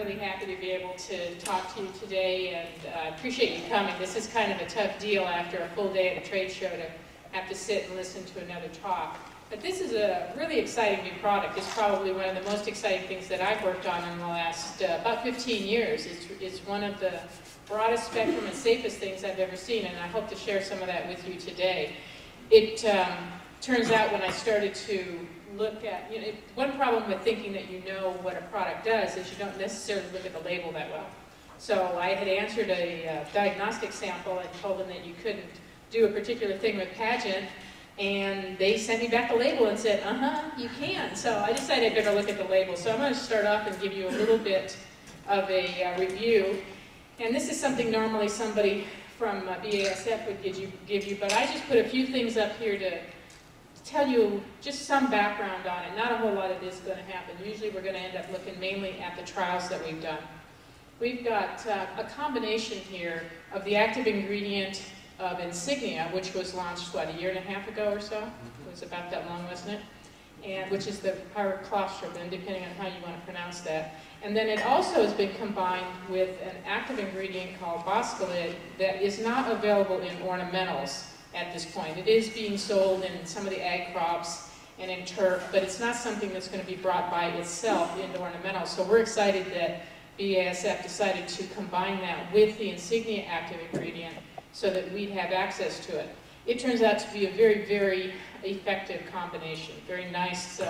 really happy to be able to talk to you today, and I appreciate you coming. This is kind of a tough deal after a full day at a trade show to have to sit and listen to another talk. But this is a really exciting new product. It's probably one of the most exciting things that I've worked on in the last about 15 years. It's one of the broadest spectrum and safest things I've ever seen, and I hope to share some of that with you today. It turns out when I started to look at, one problem with thinking that you know what a product does is you don't necessarily look at the label that well. So I had answered a diagnostic sample and told them that you couldn't do a particular thing with Pageant, and they sent me back a label and said, you can. So I decided I'd better look at the label. So I'm going to start off and give you a little bit of a review. And this is something normally somebody from BASF would give you, but I just put a few things up here to tell you just some background on it. Not a whole lot of this is going to happen. Usually we're going to end up looking mainly at the trials that we've done. We've got a combination here of the active ingredient of Insignia, which was launched, what, a year and a half ago or so? It was about that long, wasn't it? And which is the pyroclostridium, depending on how you want to pronounce that. And then it also has been combined with an active ingredient called boscalid that is not available in ornamentals at this point. It is being sold in some of the ag crops and in turf, but it's not something that's going to be brought by itself into ornamentals. So we're excited that BASF decided to combine that with the Insignia active ingredient so that we'd have access to it. It turns out to be a very, very effective combination. Very nice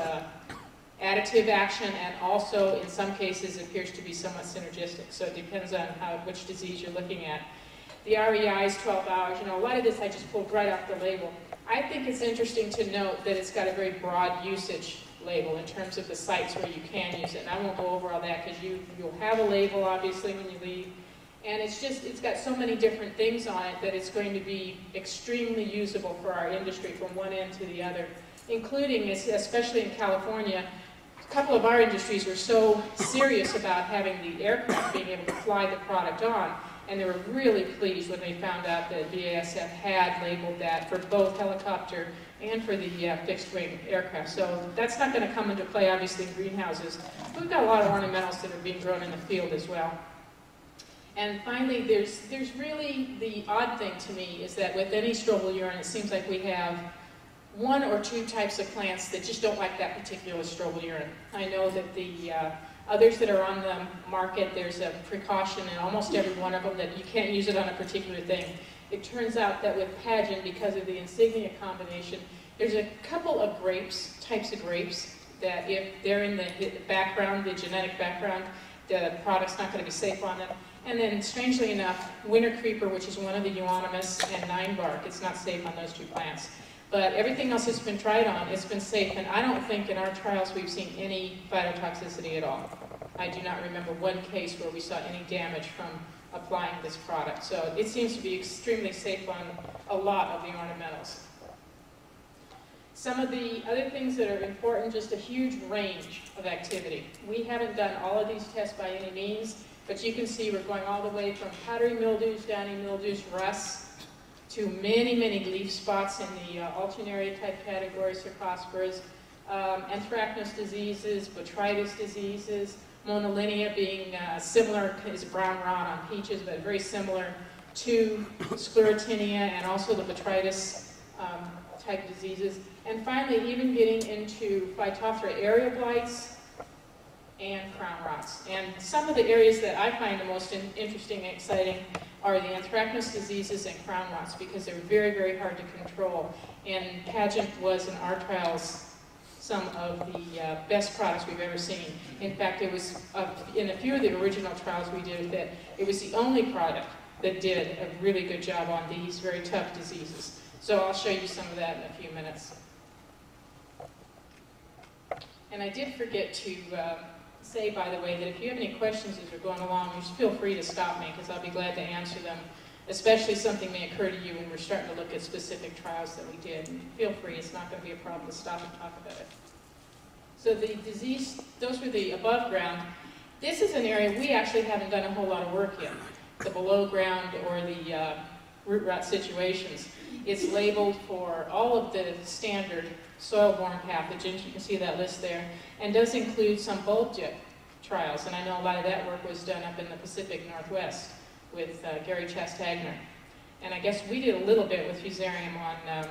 additive action, and also in some cases appears to be somewhat synergistic. So it depends on which disease you're looking at. The REI is 12 hours. A lot of this I just pulled right off the label. I think it's interesting to note that it's got a very broad usage label in terms of the sites where you can use it. And I won't go over all that because you'll have a label obviously when you leave. And it's got so many different things on it that it's going to be extremely usable for our industry from one end to the other, including, especially in California, a couple of our industries were so serious about having the aircraft being able to fly the product on, and they were really pleased when they found out that BASF had labeled that for both helicopter and for the fixed-wing aircraft. So that's not going to come into play, obviously, in greenhouses. We've got a lot of ornamentals that are being grown in the field as well. And finally, there's really the odd thing to me is that with any strobilurin, it seems like we have one or two types of plants that just don't like that particular strobilurin. I know that the others that are on the market, there's a precaution in almost every one of them that you can't use it on a particular thing. It turns out that with Pageant, because of the Insignia combination, there's a couple of types of grapes, that if they're in the background, the genetic background, the product's not going to be safe on them. And then, strangely enough, winter creeper, which is one of the euonymus, and ninebark, it's not safe on those two plants. But everything else that's been tried on, it's been safe, and I don't think in our trials we've seen any phytotoxicity at all. I do not remember one case where we saw any damage from applying this product. So it seems to be extremely safe on a lot of the ornamentals. Some of the other things that are important, just a huge range of activity. We haven't done all of these tests by any means, but you can see we're going all the way from powdery mildews, downy mildews, rusts, to many, many leaf spots in the alternaria type categories, cercosporas, anthracnose diseases, botrytis diseases, monolinia being similar, is brown rot on peaches, but very similar to sclerotinia and also the botrytis type diseases. And finally, even getting into Phytophthora area blights and crown rots. And some of the areas that I find the most interesting and exciting are the anthracnose diseases and crown rots, because they're very, very hard to control. And Pageant was, in our trials, some of the best products we've ever seen. In fact, it was, in a few of the original trials we did, that it was the only product that did a really good job on these very tough diseases. So I'll show you some of that in a few minutes. And I did forget to say, by the way, that if you have any questions as we're going along, just feel free to stop me, because I'll be glad to answer them, especially something may occur to you when we're starting to look at specific trials that we did. And feel free, it's not going to be a problem to stop and talk about it. So the disease, those were the above ground. This is an area we actually haven't done a whole lot of work in, the below ground or the root rot situations. It's labeled for all of the standard soil-borne pathogens, you can see that list there, and does include some bulb tip. trials, and I know a lot of that work was done up in the Pacific Northwest with Gary Chastagner. And I guess we did a little bit with fusarium on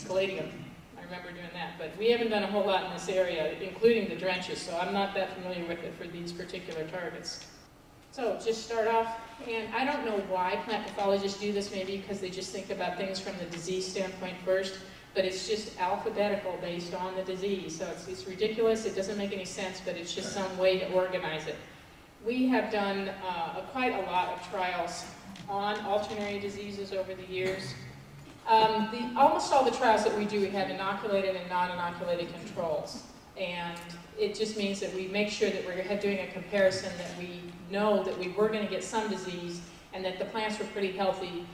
caladium. I remember doing that, but we haven't done a whole lot in this area, including the drenches, so I'm not that familiar with it for these particular targets. So just start off, and I don't know why plant pathologists do this, maybe because they just think about things from the disease standpoint first, but it's just alphabetical based on the disease. So it's ridiculous, it doesn't make any sense, but it's just some way to organize it. We have done quite a lot of trials on alternary diseases over the years. Almost all the trials that we do, we have inoculated and non-inoculated controls. And it just means that we make sure that we're doing a comparison, that we know that we were going to get some disease and that the plants were pretty healthy